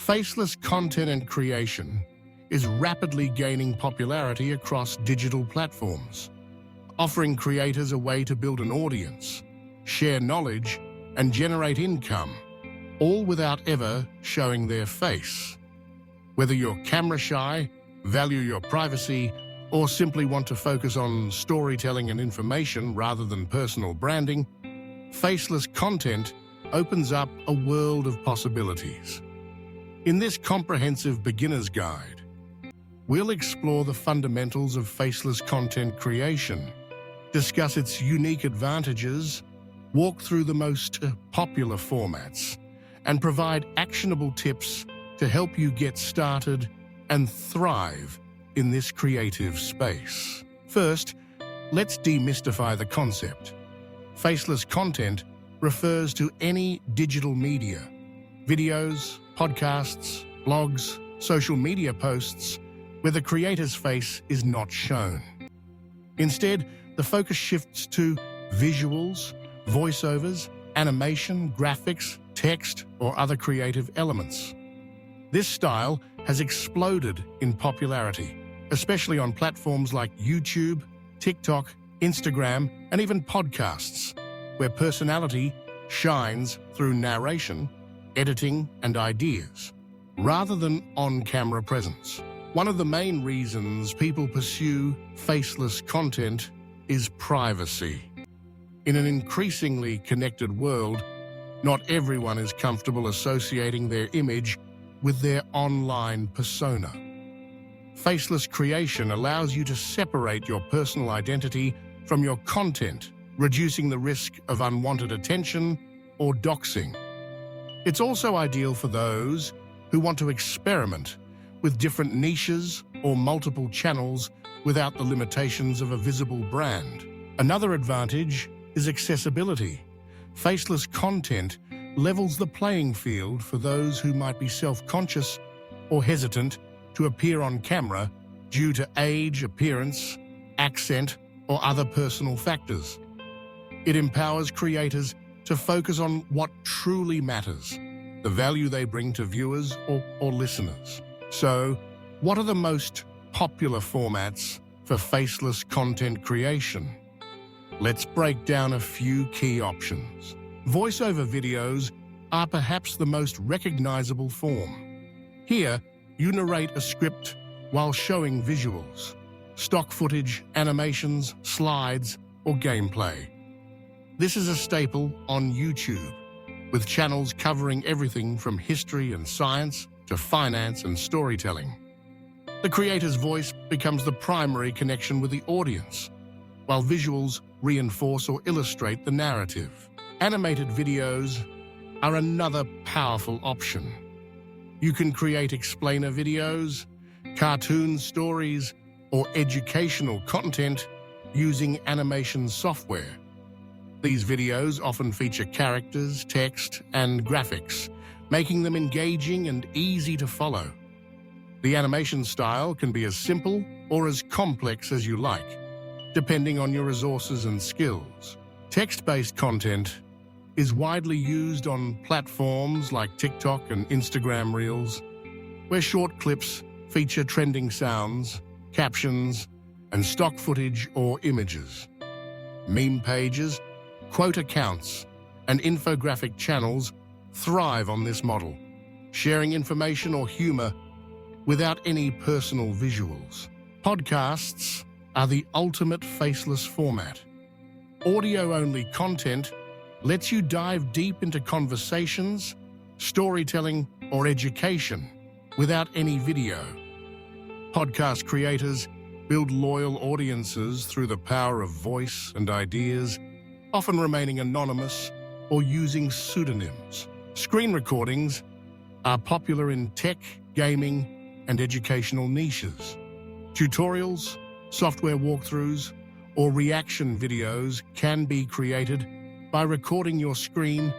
Faceless content and creation is rapidly gaining popularity across digital platforms, offering creators a way to build an audience, share knowledge, and generate income, all without ever showing their face. Whether you're camera shy, value your privacy, or simply want to focus on storytelling and information rather than personal branding, faceless content opens up a world of possibilities. In this comprehensive beginner's guide, we'll explore the fundamentals of faceless content creation, discuss its unique advantages, walk through the most popular formats, and provide actionable tips to help you get started and thrive in this creative space. First, let's demystify the concept. Faceless content refers to any digital media, videos, podcasts, blogs, social media posts, where the creator's face is not shown. Instead, the focus shifts to visuals, voiceovers, animation, graphics, text, or other creative elements. This style has exploded in popularity, especially on platforms like YouTube, TikTok, Instagram, and even podcasts, where personality shines through narration, editing, and ideas, rather than on-camera presence. One of the main reasons people pursue faceless content is privacy. In an increasingly connected world, not everyone is comfortable associating their image with their online persona. Faceless creation allows you to separate your personal identity from your content, reducing the risk of unwanted attention or doxing. It's also ideal for those who want to experiment with different niches or multiple channels without the limitations of a visible brand. Another advantage is accessibility. Faceless content levels the playing field for those who might be self-conscious or hesitant to appear on camera due to age, appearance, accent, or other personal factors. It empowers creators to focus on what truly matters, the value they bring to viewers or listeners. So, what are the most popular formats for faceless content creation? Let's break down a few key options. Voiceover videos are perhaps the most recognizable form. Here, you narrate a script while showing visuals, stock footage, animations, slides, or gameplay. This is a staple on YouTube, with channels covering everything from history and science to finance and storytelling. The creator's voice becomes the primary connection with the audience, while visuals reinforce or illustrate the narrative. Animated videos are another powerful option. You can create explainer videos, cartoon stories, or educational content using animation software. These videos often feature characters, text, and graphics, making them engaging and easy to follow. The animation style can be as simple or as complex as you like, depending on your resources and skills. Text-based content is widely used on platforms like TikTok and Instagram Reels, where short clips feature trending sounds, captions, and stock footage or images. Meme pages, quote accounts, and infographic channels thrive on this model, sharing information or humor without any personal visuals. Podcasts are the ultimate faceless format. Audio-only content lets you dive deep into conversations, storytelling, or education without any video. Podcast creators build loyal audiences through the power of voice and ideas, often remaining anonymous or using pseudonyms. Screen recordings are popular in tech, gaming, and educational niches. Tutorials, software walkthroughs, or reaction videos can be created by recording your screen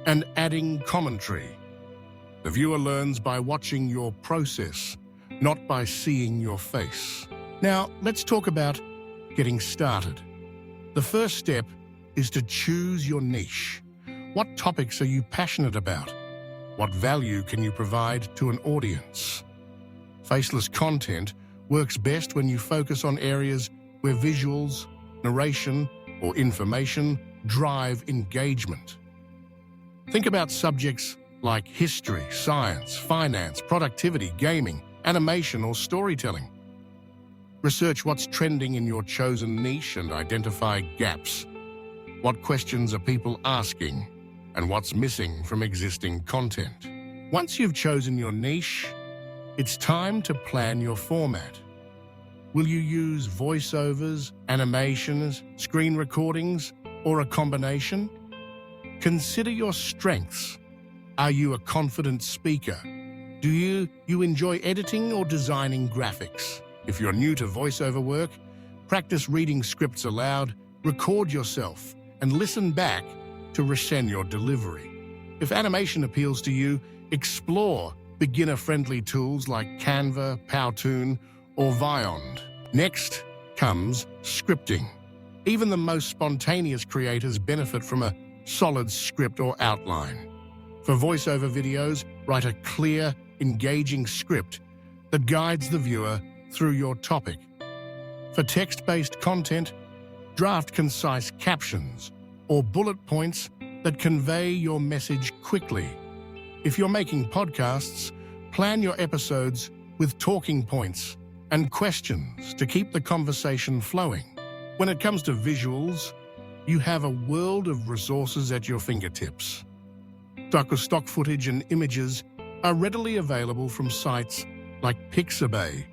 and adding commentary. The viewer learns by watching your process, not by seeing your face. Now, let's talk about getting started. The first step is to choose your niche. What topics are you passionate about? What value can you provide to an audience? Faceless content works best when you focus on areas where visuals, narration, or information drive engagement. Think about subjects like history, science, finance, productivity, gaming, animation, or storytelling. Research what's trending in your chosen niche and identify gaps. What questions are people asking, and what's missing from existing content? Once you've chosen your niche, it's time to plan your format. Will you use voiceovers, animations, screen recordings, or a combination? Consider your strengths. Are you a confident speaker? Do you enjoy editing or designing graphics? If you're new to voiceover work, practice reading scripts aloud, record yourself, and listen back to rescind your delivery. If animation appeals to you, explore beginner-friendly tools like Canva, Powtoon, or Vyond. Next comes scripting. Even the most spontaneous creators benefit from a solid script or outline. For voiceover videos, write a clear, engaging script that guides the viewer through your topic. For text-based content, draft concise captions or bullet points that convey your message quickly. If you're making podcasts, plan your episodes with talking points and questions to keep the conversation flowing. When it comes to visuals, you have a world of resources at your fingertips. Stock footage and images are readily available from sites like Pixabay,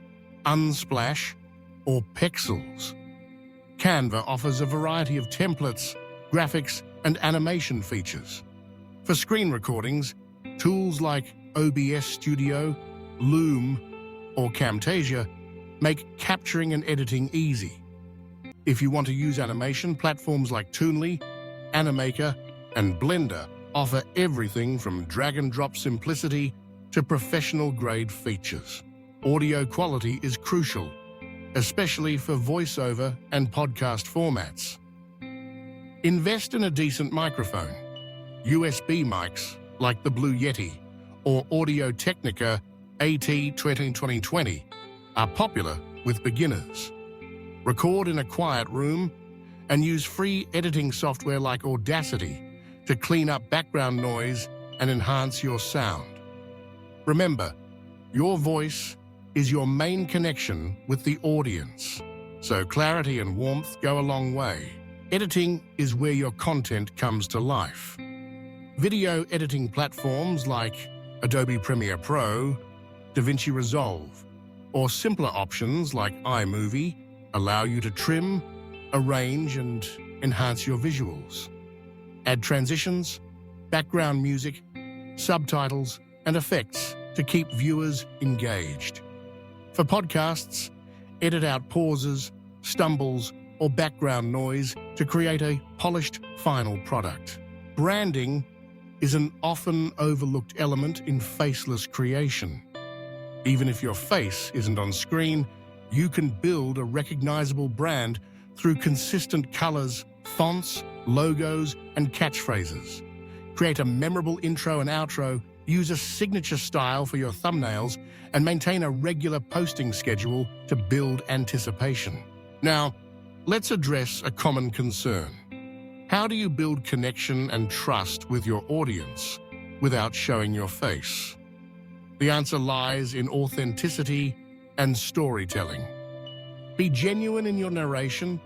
Unsplash, or Pexels. Canva offers a variety of templates, graphics, and animation features. For screen recordings, tools like OBS Studio, Loom, or Camtasia make capturing and editing easy. If you want to use animation, platforms like Toonly, Animaker, and Blender offer everything from drag-and-drop simplicity to professional-grade features. Audio quality is crucial, especially for voiceover and podcast formats. Invest in a decent microphone. USB mics like the Blue Yeti or Audio-Technica AT2020 are popular with beginners. Record in a quiet room and use free editing software like Audacity to clean up background noise and enhance your sound. Remember, your voice is your main connection with the audience, so clarity and warmth go a long way. Editing is where your content comes to life. Video editing platforms like Adobe Premiere Pro, DaVinci Resolve, or simpler options like iMovie allow you to trim, arrange, and enhance your visuals. Add transitions, background music, subtitles, and effects to keep viewers engaged. For podcasts, edit out pauses, stumbles, or background noise to create a polished final product. Branding is an often overlooked element in faceless creation. Even if your face isn't on screen, you can build a recognizable brand through consistent colors, fonts, logos, and catchphrases. Create a memorable intro and outro, use a signature style for your thumbnails, and maintain a regular posting schedule to build anticipation. Now, let's address a common concern. How do you build connection and trust with your audience without showing your face? The answer lies in authenticity and storytelling. Be genuine in your narration,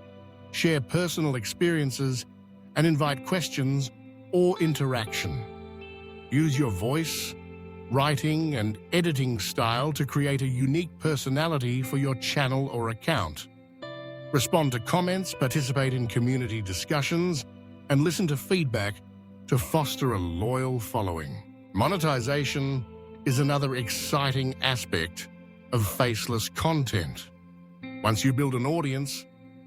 share personal experiences, and invite questions or interaction. Use your voice, writing, and editing style to create a unique personality for your channel or account. Respond to comments, participate in community discussions, and listen to feedback to foster a loyal following. Monetization is another exciting aspect of faceless content. Once you build an audience,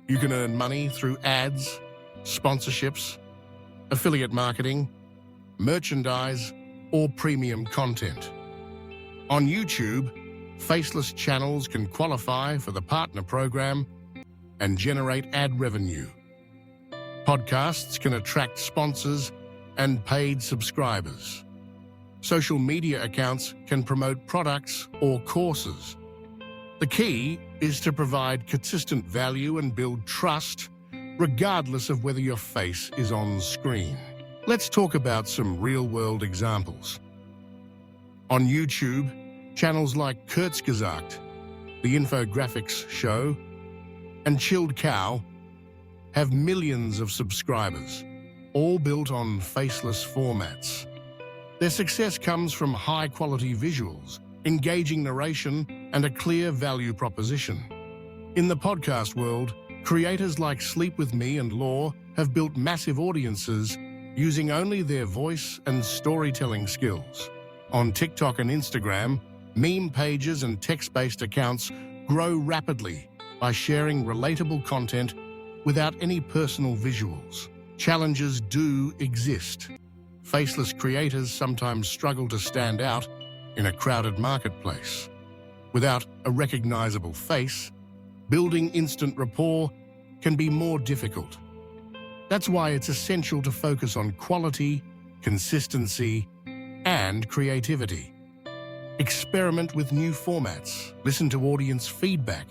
you can earn money through ads, sponsorships, affiliate marketing, merchandise, or premium content. On YouTube, faceless channels can qualify for the partner program and generate ad revenue. Podcasts can attract sponsors and paid subscribers. Social media accounts can promote products or courses. The key is to provide consistent value and build trust, regardless of whether your face is on screen. Let's talk about some real-world examples. On YouTube, channels like Kurzgesagt, The Infographics Show, and Chilled Cow have millions of subscribers, all built on faceless formats. Their success comes from high-quality visuals, engaging narration, and a clear value proposition. In the podcast world, creators like Sleep With Me and Law have built massive audiences using only their voice and storytelling skills. On TikTok and Instagram, meme pages and text-based accounts grow rapidly by sharing relatable content without any personal visuals. Challenges do exist. Faceless creators sometimes struggle to stand out in a crowded marketplace. Without a recognizable face, building instant rapport can be more difficult. That's why it's essential to focus on quality, consistency, and creativity. Experiment with new formats, listen to audience feedback,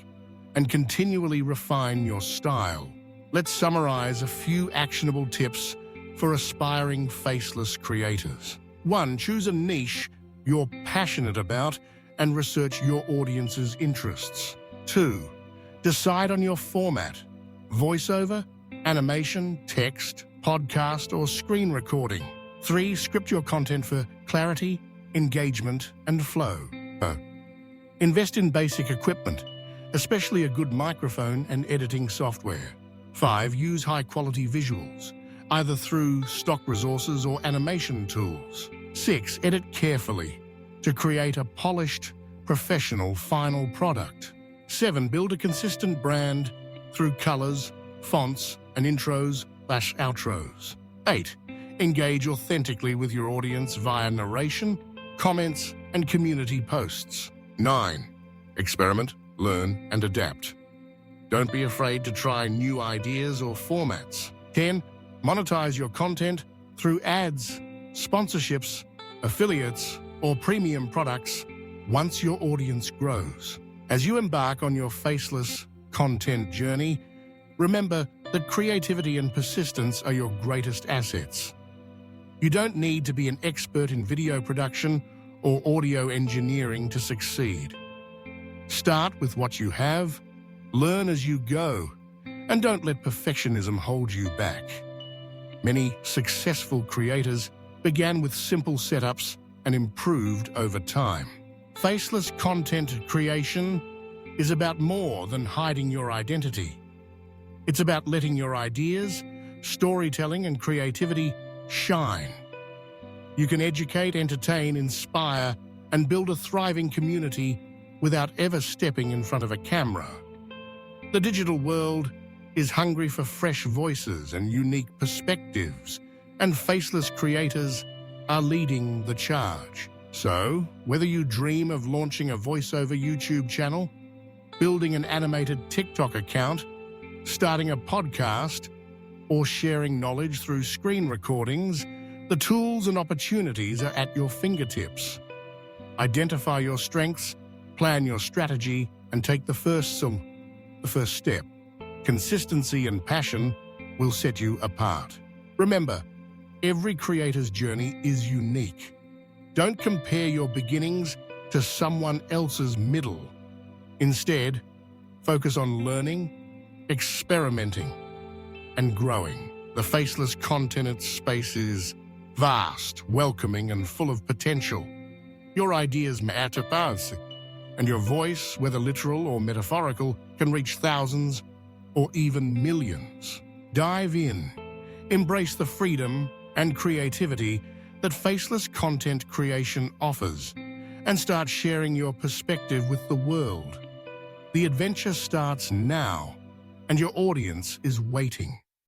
and continually refine your style. Let's summarize a few actionable tips for aspiring faceless creators. 1. Choose a niche you're passionate about and research your audience's interests. 2. Decide on your format: voiceover, animation, text, podcast, or screen recording. 3. Script your content for clarity, engagement, and flow. Invest in basic equipment, especially a good microphone and editing software. 5. Use high-quality visuals, either through stock resources or animation tools. 6. Edit carefully to create a polished, professional final product. 7. Build a consistent brand through colors, fonts, and intros/outros. 8. Engage authentically with your audience via narration, comments, and community posts. 9. Experiment, learn, and adapt. Don't be afraid to try new ideas or formats. 10. Monetize your content through ads, sponsorships, affiliates, or premium products once your audience grows. As you embark on your faceless content journey, remember that creativity and persistence are your greatest assets. You don't need to be an expert in video production or audio engineering to succeed. Start with what you have, learn as you go, and don't let perfectionism hold you back. Many successful creators began with simple setups and improved over time. Faceless content creation is about more than hiding your identity. It's about letting your ideas, storytelling, and creativity shine. You can educate, entertain, inspire, and build a thriving community without ever stepping in front of a camera. The digital world is hungry for fresh voices and unique perspectives, and faceless creators are leading the charge. So, whether you dream of launching a voiceover YouTube channel, building an animated TikTok account, starting a podcast, or sharing knowledge through screen recordings, the tools and opportunities are at your fingertips. Identify your strengths, plan your strategy, and take the first step. Consistency and passion will set you apart. Remember, every creator's journey is unique. Don't compare your beginnings to someone else's middle. Instead, focus on learning, experimenting, and growing. The faceless content space is vast, welcoming, and full of potential. Your ideas matter, and your voice, whether literal or metaphorical, can reach thousands or even millions. Dive in, embrace the freedom and creativity that faceless content creation offers, and start sharing your perspective with the world. The adventure starts now, and your audience is waiting.